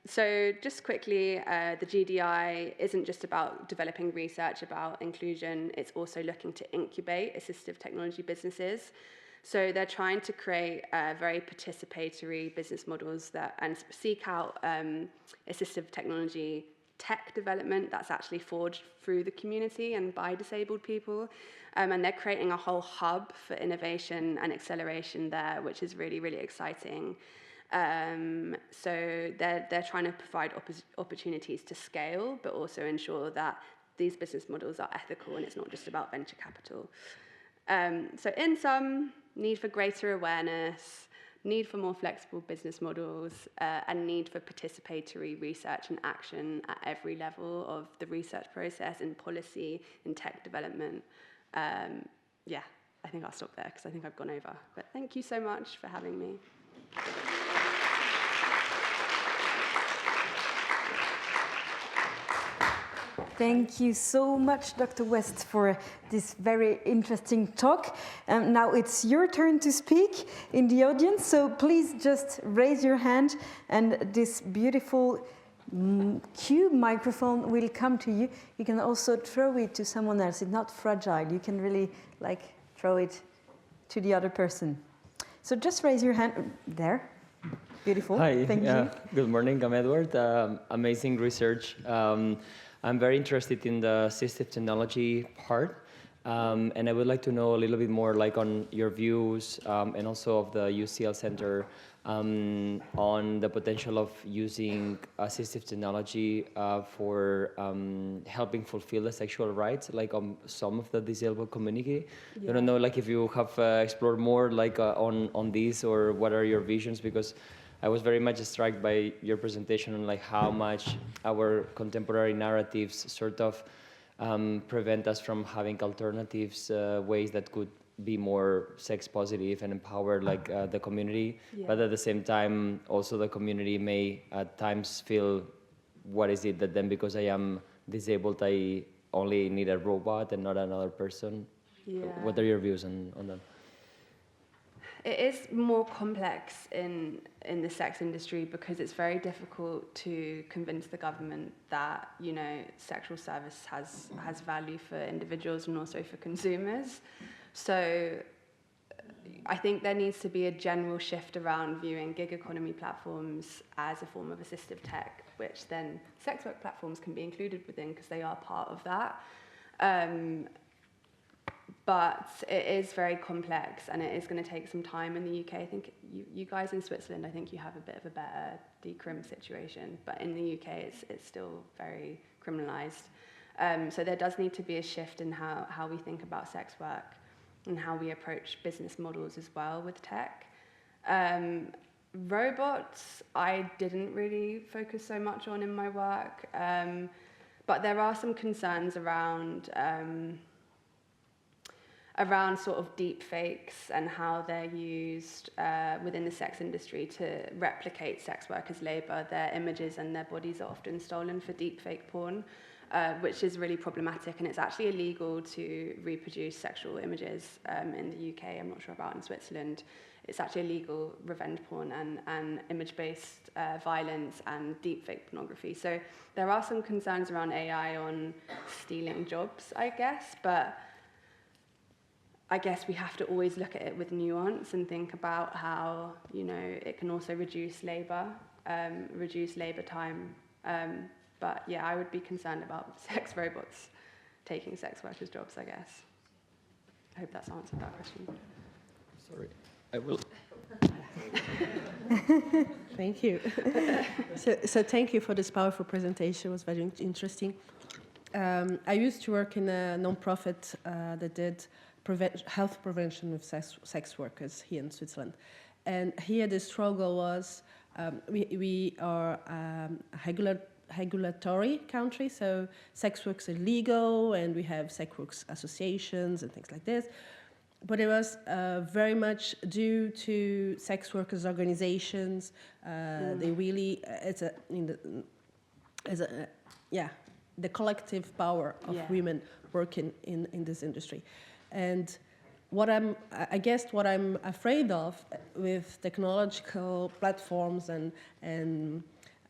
So just quickly, the GDI isn't just about developing research about inclusion, it's also looking to incubate assistive technology businesses. So they're trying to create very participatory business models and seek out assistive technology tech development that's actually forged through the community and by disabled people. And they're creating a whole hub for innovation and acceleration there, which is really, really exciting. So they're trying to provide opportunities to scale, but also ensure that these business models are ethical and it's not just about venture capital. So in sum, need for greater awareness, need for more flexible business models, and need for participatory research and action at every level of the research process, in policy, in tech development. Yeah, I think I'll stop there because I think I've gone over. But thank you so much for having me. Thank you so much, Dr. West, for this very interesting talk. Now it's your turn to speak in the audience, so please just raise your hand and this beautiful cube microphone will come to you. You can also throw it to someone else. It's not fragile. You can really throw it to the other person. So just raise your hand there. Beautiful. Hi. Thank you. Good morning. I'm Edward. Amazing research. I'm very interested in the assistive technology part, and I would like to know a little bit more on your views and also of the UCL Center on the potential of using assistive technology for helping fulfill the sexual rights, some of the disabled community. Yeah. I don't know, if you have explored more, on this, or what are your visions, because I was very much struck by your presentation on how much our contemporary narratives sort of prevent us from having alternatives, ways that could be more sex positive and empower the community. Yeah. But at the same time, also the community may at times feel, what is it that then because I am disabled, I only need a robot and not another person? Yeah. What are your views on that? It is more complex in the sex industry because it's very difficult to convince the government that, sexual service has value for individuals and also for consumers. So I think there needs to be a general shift around viewing gig economy platforms as a form of assistive tech, which then sex work platforms can be included within because they are part of that. But it is very complex, and it is going to take some time in the UK. I think you guys in Switzerland, I think you have a bit of a better decrim situation, but in the UK it's still very criminalised. So there does need to be a shift in how we think about sex work and how we approach business models as well with tech. Robots, I didn't really focus so much on in my work, but there are some concerns around sort of deep fakes and how they're used within the sex industry to replicate sex workers' labour. Their images and their bodies are often stolen for deep fake porn, which is really problematic, and it's actually illegal to reproduce sexual images in the UK. I'm not sure about in Switzerland. It's actually illegal, revenge porn and image-based violence and deep fake pornography. So there are some concerns around AI on stealing jobs, I guess, but I guess we have to always look at it with nuance and think about how, it can also reduce labour time. But yeah, I would be concerned about sex robots taking sex workers' jobs, I guess. I hope that's answered that question. Sorry, I will. Thank you. So thank you for this powerful presentation. It was very interesting. I used to work in a non-profit that did health prevention of sex workers here in Switzerland. And here the struggle was, we are a regulatory country, so sex work is illegal, and we have sex work associations and things like this. But it was very much due to sex workers' organizations. They really, the collective power of women working in this industry. And what I'm afraid of with technological platforms and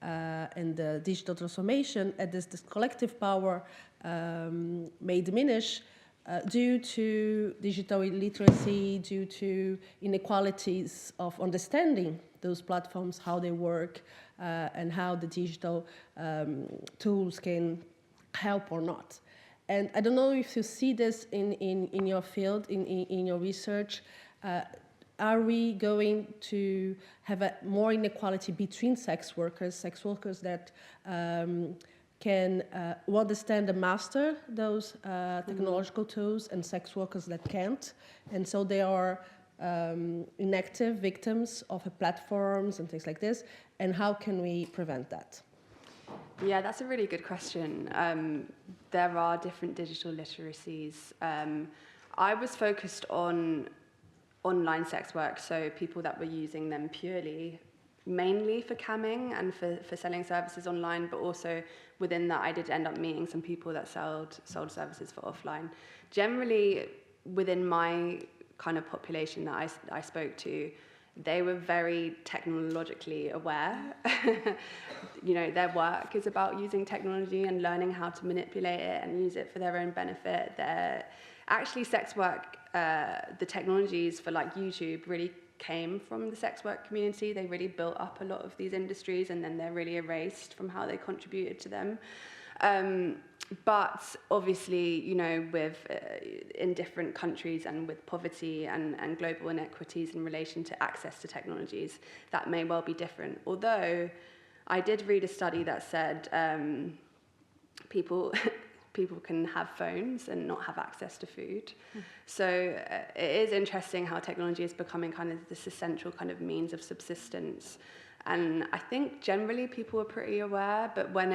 the digital transformation, this collective power may diminish due to digital illiteracy, due to inequalities of understanding those platforms, how they work, and how the digital tools can help or not. And I don't know if you see this in your field, in your research. Are we going to have more inequality between sex workers that can understand and master those technological tools, and sex workers that can't? And so they are inactive victims of platforms and things like this, and how can we prevent that? Yeah, that's a really good question. There are different digital literacies. I was focused on online sex work, so people that were using them mainly for camming and for selling services online, but also within that I did end up meeting some people that sold services for offline. Generally, within my kind of population that I spoke to, they were very technologically aware. You know, their work is about using technology and learning how to manipulate it and use it for their own benefit. Actually, sex work, the technologies for like YouTube really came from the sex work community. They really built up a lot of these industries, and then they're really erased from how they contributed to them. But obviously, you know, with in different countries and with poverty and global inequities in relation to access to technologies, that may well be different. Although I did read a study that said people can have phones and not have access to food. So it is interesting how technology is becoming kind of this essential kind of means of subsistence. And I think generally people are pretty aware, but when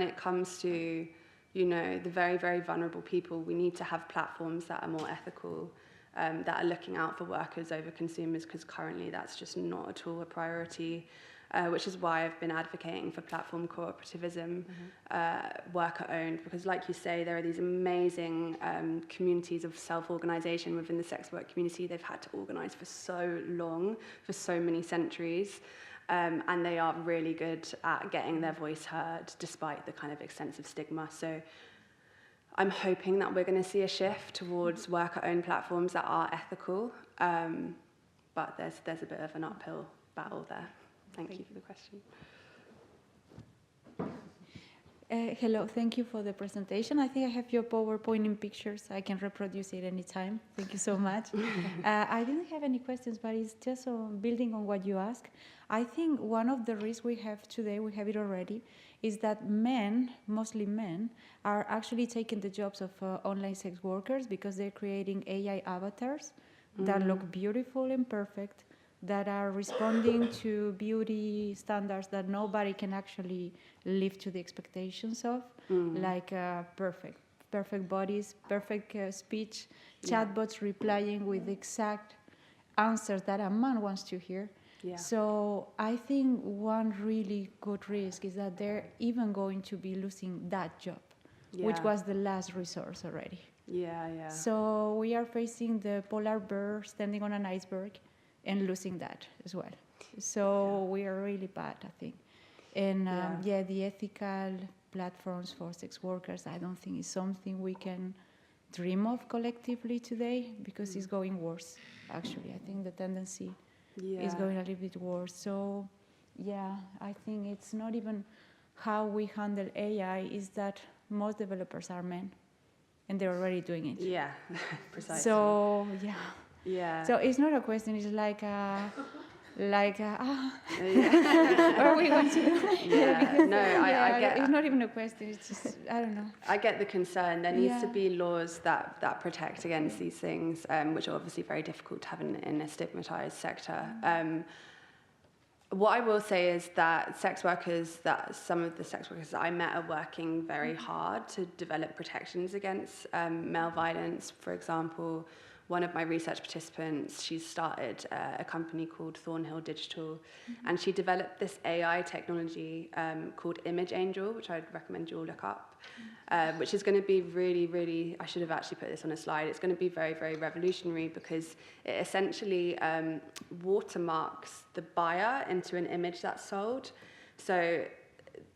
it comes to, you know, the very, very vulnerable people, we need to have platforms that are more ethical, that are looking out for workers over consumers, because currently that's just not at all a priority. Which is why I've been advocating for platform cooperativism, worker-owned, because like you say, there are these amazing communities of self-organization within the sex work community. They've had to organize for so long, for so many centuries, and they are really good at getting their voice heard despite the kind of extensive stigma. So I'm hoping that we're going to see a shift towards worker-owned platforms that are ethical, but there's a bit of an uphill battle there. Thank you for the question. Hello, thank you for the presentation. I think I have your PowerPoint in pictures. I can reproduce it anytime. Thank you so much. I didn't have any questions, but it's just building on what you asked. I think one of the risks we have today, we have it already, is that men, mostly men, are actually taking the jobs of online sex workers because they're creating AI avatars that look beautiful and perfect, that are responding to beauty standards that nobody can actually live to the expectations of, like perfect bodies, perfect speech, chatbots replying with exact answers that a man wants to hear. Yeah. So I think one really good risk is that they're even going to be losing that job, which was the last resource already. Yeah. So we are facing the polar bear standing on an iceberg and losing that as well. So we are really bad, I think. And the ethical platforms for sex workers, I don't think is something we can dream of collectively today, because it's going worse, actually. I think the tendency is going a little bit worse. So I think it's not even how we handle AI, is that most developers are men, and they're already doing it. Yeah, precisely. So, so it's not a question, it's like what are we going to do? I get it's not even a question, it's just, I don't know. I get the concern. There needs to be laws that protect against these things, which are obviously very difficult to have in a stigmatized sector. What I will say is that some of the sex workers that I met are working very hard to develop protections against male violence. For example, one of my research participants, she started a company called Thornhill Digital, and she developed this AI technology called Image Angel, which I'd recommend you all look up, which is going to be really, really, I should have actually put this on a slide, it's going to be very, very revolutionary, because it essentially watermarks the buyer into an image that's sold. So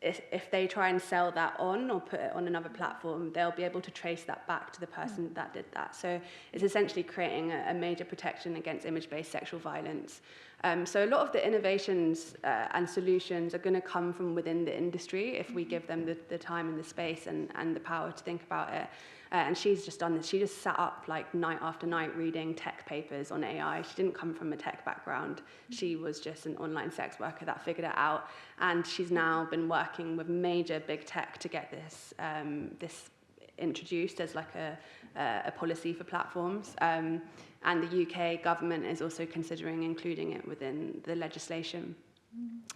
if they try and sell that on or put it on another platform, they'll be able to trace that back to the person that did that. So it's essentially creating a major protection against image-based sexual violence. So a lot of the innovations and solutions are going to come from within the industry if we give them the time and the space and the power to think about it. And she's just done this. She just sat up like night after night reading tech papers on AI. She didn't come from a tech background. She was just an online sex worker that figured it out. And she's now been working with major big tech to get this introduced as like a policy for platforms. And the UK government is also considering including it within the legislation.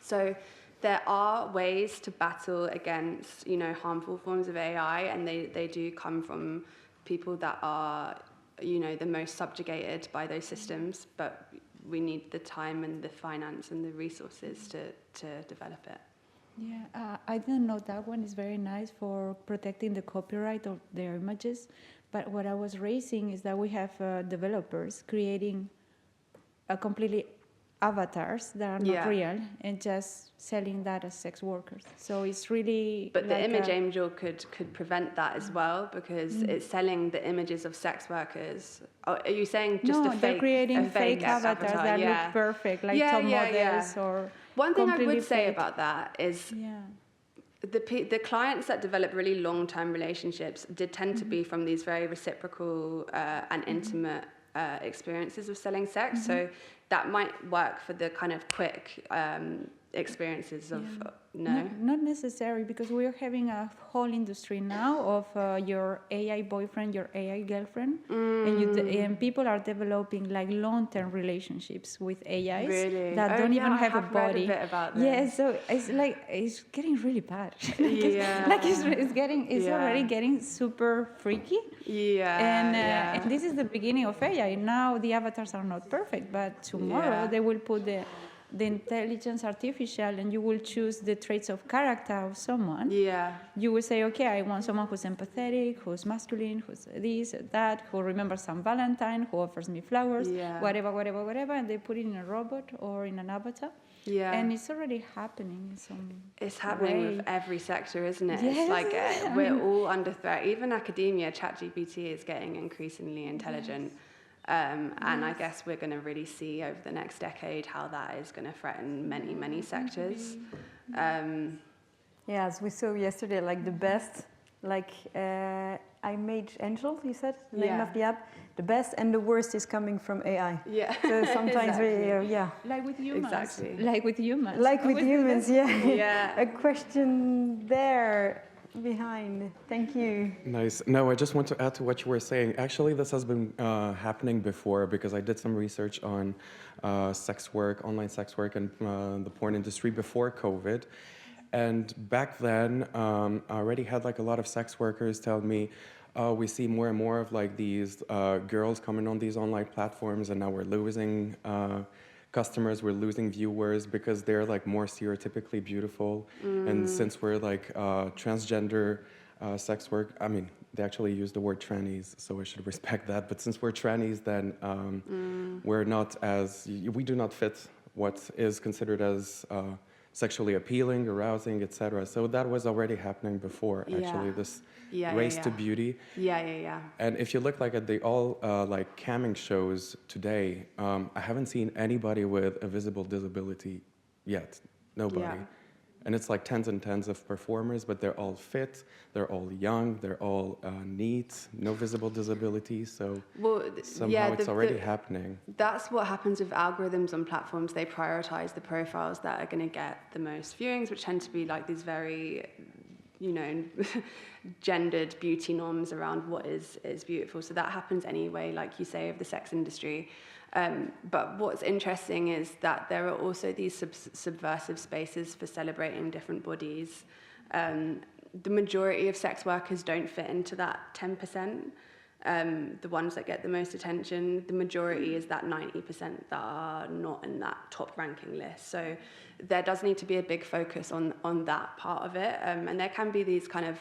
So there are ways to battle against, harmful forms of AI, and they do come from people that are, the most subjugated by those systems, but we need the time and the finance and the resources to develop it. Yeah, I didn't know that one is very nice for protecting the copyright of their images. But what I was raising is that we have developers creating a completely avatars that are not real and just selling that as sex workers. So it's really. But the image angel could prevent that as well, because it's selling the images of sex workers. Oh, are you saying just a fake? No, they're creating fake avatars avatar, that look perfect, like top models or. One thing I would say fake. about that is. Yeah. The clients that develop really long-term relationships did tend to be from these very reciprocal and intimate experiences of selling sex. So that might work for the kind of quick experiences of not necessary, because we're having a whole industry now of your AI boyfriend, your AI girlfriend, and people are developing like long-term relationships with AIs that don't even have a body. Read a bit about this. Yeah, so it's getting really bad. It's already getting super freaky. And this is the beginning of AI. Now the avatars are not perfect, but tomorrow they will put the intelligence artificial, and you will choose the traits of character of someone. Yeah. You will say, okay, I want someone who's empathetic, who's masculine, who's this or that, who remembers some Valentine, who offers me flowers, whatever, and they put it in a robot or in an avatar. Yeah. And it's already happening in some It's happening with every sector, isn't it? Yes. It's like we're all under threat. Even academia, ChatGPT is getting increasingly intelligent. And I guess we're going to really see over the next decade how that is going to threaten many, many sectors. As we saw yesterday, like the best, I Made Angel, you said, the name of the app. The best and the worst is coming from AI. Yeah. So sometimes like with humans. Exactly. Like with humans. Like with humans, A question there behind. Thank you. Nice. No, I just want to add to what you were saying. Actually, this has been happening before, because I did some research on sex work, online sex work, and the porn industry before COVID. And back then, I already had like a lot of sex workers tell me, we see more and more of like these girls coming on these online platforms, and now we're losing customers, we're losing viewers because they're like more stereotypically beautiful. And since we're like transgender sex work, I mean, they actually use the word trannies, so I should respect that. But since we're trannies, then we're not as, we do not fit what is considered as sexually appealing, arousing, etc. So that was already happening before, actually, this race to beauty. And if you look like at the all like camming shows today, I haven't seen anybody with a visible disability yet. Nobody. And it's like tens and tens of performers, but they're all fit, they're all young, they're all neat, no visible disability. So somehow it's already happening. That's what happens with algorithms on platforms. They prioritize the profiles that are going to get the most viewings, which tend to be like these very, gendered beauty norms around what is beautiful. So that happens anyway, like you say, of the sex industry. But what's interesting is that there are also these subversive spaces for celebrating different bodies. The majority of sex workers don't fit into that 10%. The ones that get the most attention, the majority is that 90% that are not in that top ranking list. So there does need to be a big focus on that part of it. And there can be these kind of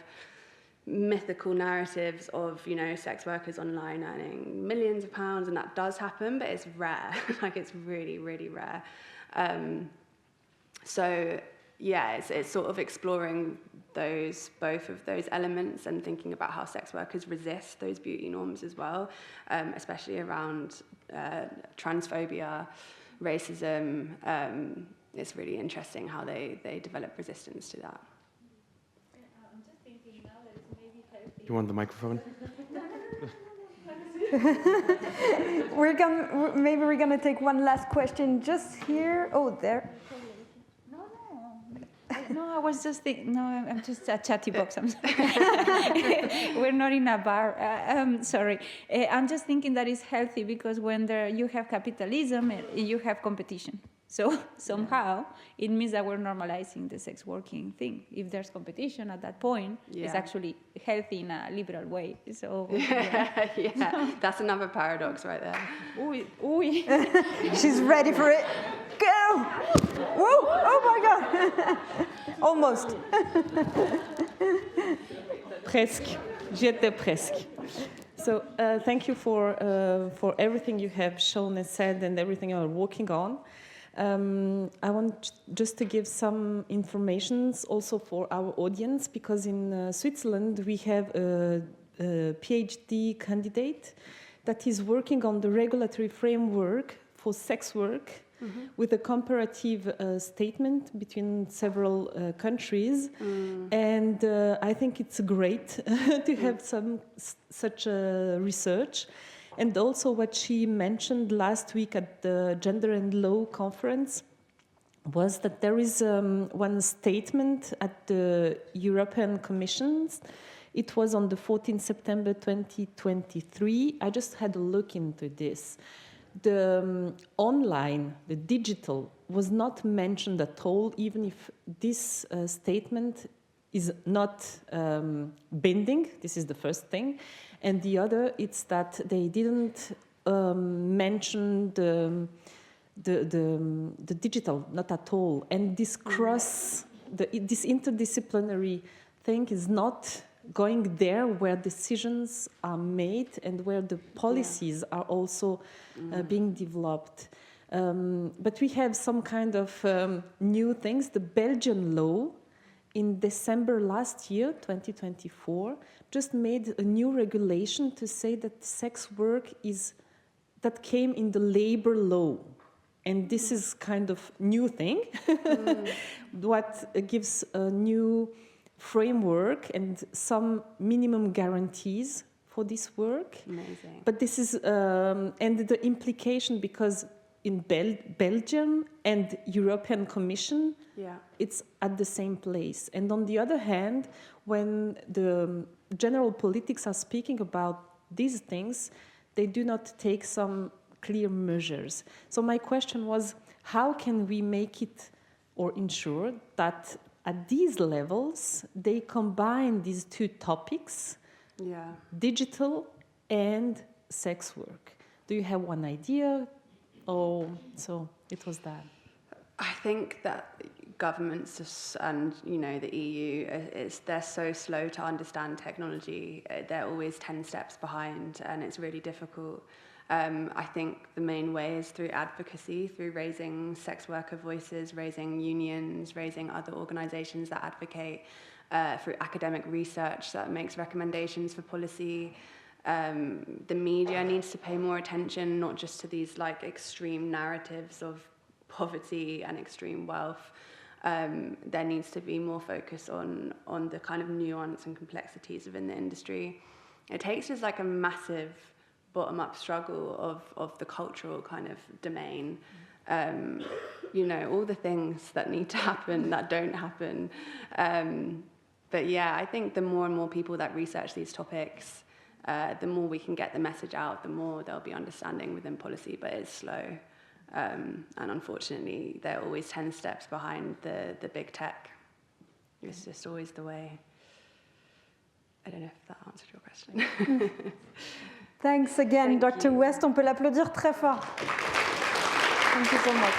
mythical narratives of, sex workers online earning millions of pounds, and that does happen, but it's rare. Like, it's really, really rare. It's sort of exploring both of those elements and thinking about how sex workers resist those beauty norms as well, especially around transphobia, racism. It's really interesting how they develop resistance to that. You want the microphone? Maybe we're gonna take one last question just here. Oh, there. No. No, I was just thinking, no, I'm just a chatty box. I'm sorry. We're not in a bar. Sorry. I'm just thinking that it's healthy because when you have capitalism, you have competition. So somehow it means that we're normalizing the sex working thing. If there's competition at that point, it's actually healthy in a liberal way. So yeah, that's another paradox right there. Ooh. She's ready for it. Go! Whoa! Oh my God! Almost. Presque. J'étais presque. So thank you for everything you have shown and said and everything you're working on. I want just to give some information also for our audience, because in Switzerland we have a Ph.D. candidate that is working on the regulatory framework for sex work with a comparative statement between several countries. And I think it's great to have such research. And also what she mentioned last week at the Gender and Law conference was that there is one statement at the European Commission. It was on the 14th September 2023. I just had a look into this. The online, the digital, was not mentioned at all, even if this statement is not binding. This is the first thing. And the other, it's that they didn't mention the digital, not at all. And this this interdisciplinary thing is not going there where decisions are made and where the policies are also being developed. But we have some kind of new things. The Belgian law in December last year, 2024, just made a new regulation to say that sex work that came in the labor law. And this is kind of new thing, what gives a new framework and some minimum guarantees for this work. Amazing. But this is, and the implication, because in Belgium and European Commission, it's at the same place. And on the other hand, when the general politics are speaking about these things, they do not take some clear measures. So my question was, how can we make it or ensure that at these levels, they combine these two topics, digital and sex work? Do you have one idea? Oh, so it was that. I think that governments and the EU, they're so slow to understand technology. They're always 10 steps behind, and it's really difficult. I think the main way is through advocacy, through raising sex worker voices, raising unions, raising other organizations that advocate, through academic research that makes recommendations for policy. The media needs to pay more attention, not just to these extreme narratives of poverty and extreme wealth. There needs to be more focus on the kind of nuance and complexities within the industry. It takes just a massive bottom-up struggle of the cultural kind of domain. All the things that need to happen that don't happen. But yeah, I think the more and more people that research these topics, the more we can get the message out, the more there'll be understanding within policy, but it's slow. And unfortunately, they're always 10 steps behind the big tech. It's just always the way. I don't know if that answered your question. Thanks again, Thank Dr. you. West. On peut l'applaudir très fort. Thank you so much.